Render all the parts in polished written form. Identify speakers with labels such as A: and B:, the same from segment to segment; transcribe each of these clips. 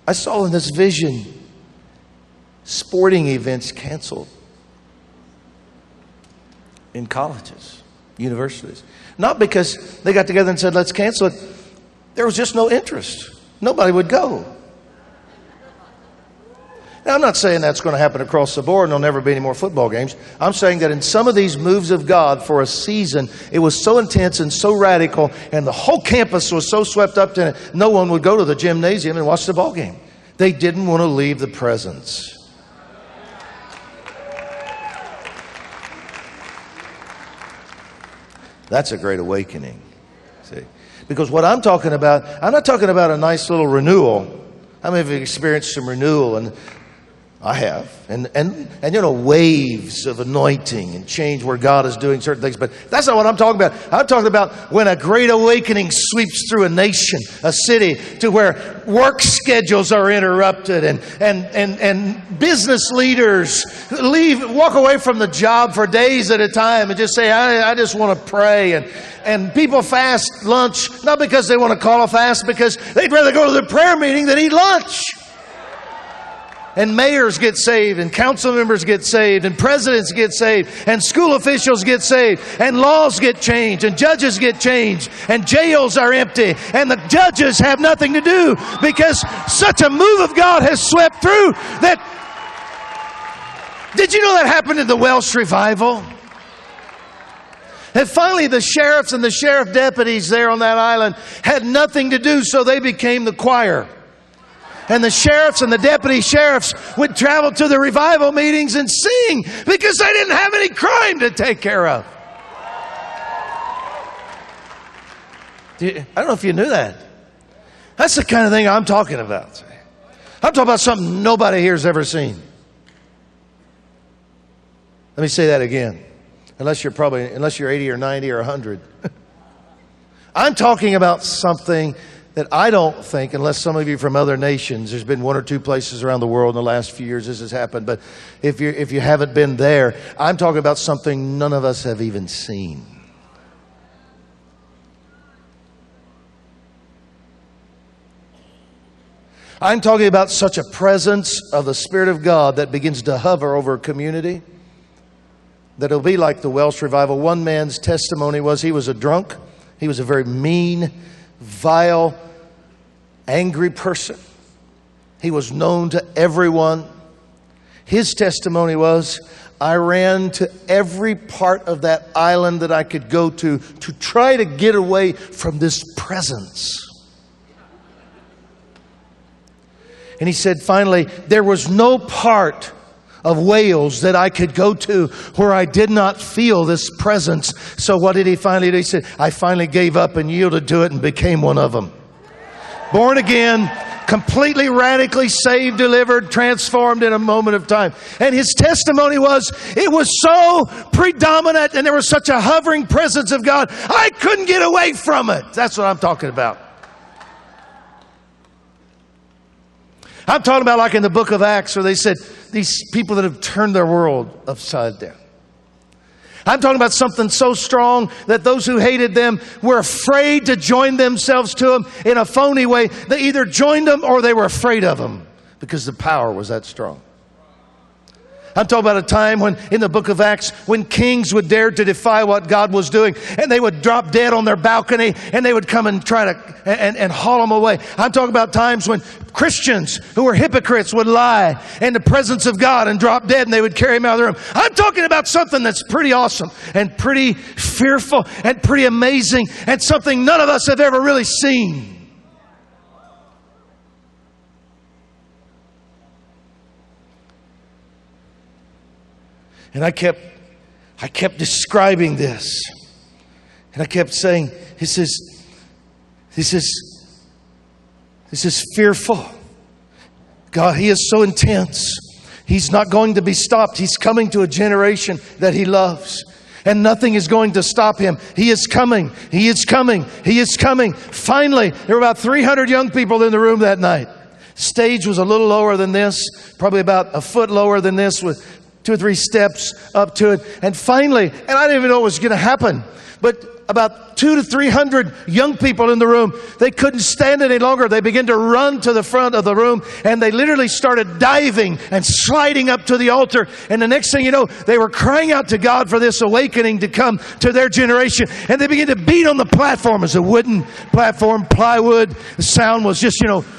A: I saw in this vision sporting events canceled in colleges, universities. Not because they got together and said, let's cancel it. There was just no interest. Nobody would go. Now, I'm not saying that's going to happen across the board and there'll never be any more football games. I'm saying that in some of these moves of God for a season, it was so intense and so radical, and the whole campus was so swept up in it, no one would go to the gymnasium and watch the ball game. They didn't want to leave the presence. That's a great awakening. See? Because what I'm talking about, I'm not talking about a nice little renewal. I may have experienced some renewal, and I have. And you know, waves of anointing and change where God is doing certain things. But that's not what I'm talking about. I'm talking about when a great awakening sweeps through a nation, a city, to where work schedules are interrupted and business leaders walk away from the job for days at a time and just say, I just want to pray. And people fast lunch, not because they want to call a fast, because they'd rather go to the prayer meeting than eat lunch. And mayors get saved, and council members get saved, and presidents get saved, and school officials get saved, and laws get changed, and judges get changed, and jails are empty, and the judges have nothing to do because such a move of God has swept through that. Did you know that happened in the Welsh revival? And finally, the sheriffs and the sheriff deputies there on that island had nothing to do, so they became the choir. And the sheriffs and the deputy sheriffs would travel to the revival meetings and sing because they didn't have any crime to take care of. I don't know if you knew that. That's the kind of thing I'm talking about. I'm talking about something nobody here has ever seen. Let me say that again. Unless you're 80 or 90 or 100. I'm talking about something that I don't think, unless some of you from other nations, there's been one or two places around the world in the last few years this has happened, but if you haven't been there, I'm talking about something none of us have even seen. I'm talking about such a presence of the Spirit of God that begins to hover over a community, that it'll be like the Welsh revival. One man's testimony was he was a drunk. He was a very mean, vile, angry person. He was known to everyone. His testimony was, I ran to every part of that island that I could go to try to get away from this presence. And he said, finally, there was no part of Wales that I could go to where I did not feel this presence. So what did he finally do? He said, I finally gave up and yielded to it and became one of them. Born again, completely, radically saved, delivered, transformed in a moment of time. And his testimony was, it was so predominant and there was such a hovering presence of God, I couldn't get away from it. That's what I'm talking about. I'm talking about like in the book of Acts where they said, these people that have turned their world upside down. I'm talking about something so strong that those who hated them were afraid to join themselves to them in a phony way. They either joined them or they were afraid of them because the power was that strong. I'm talking about a time when, in the book of Acts, when kings would dare to defy what God was doing, and they would drop dead on their balcony, and they would come and try to and haul them away. I'm talking about times when Christians who were hypocrites would lie in the presence of God and drop dead, and they would carry him out of the room. I'm talking about something that's pretty awesome and pretty fearful and pretty amazing and something none of us have ever really seen. And I kept describing this. And I kept saying, this is fearful. God, He is so intense. He's not going to be stopped. He's coming to a generation that He loves. And nothing is going to stop Him. He is coming. He is coming. He is coming. Finally, there were about 300 young people in the room that night. Stage was a little lower than this, probably about a foot lower than this, with 2 or 3 steps up to it. And finally, and I didn't even know what was going to happen, but about 200 to 300 young people in the room. They couldn't stand it any longer. They began to run to the front of the room, and they literally started diving and sliding up to the altar. And the next thing you know, they were crying out to God for this awakening to come to their generation. And they began to beat on the platform. As a wooden platform, plywood. The sound was just,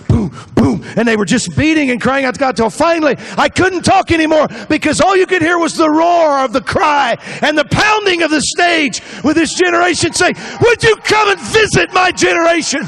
A: boom, boom. And they were just beating and crying out to God till finally I couldn't talk anymore, because all you could hear was the roar of the cry and the pounding of the stage with this generation saying, would you come and visit my generation?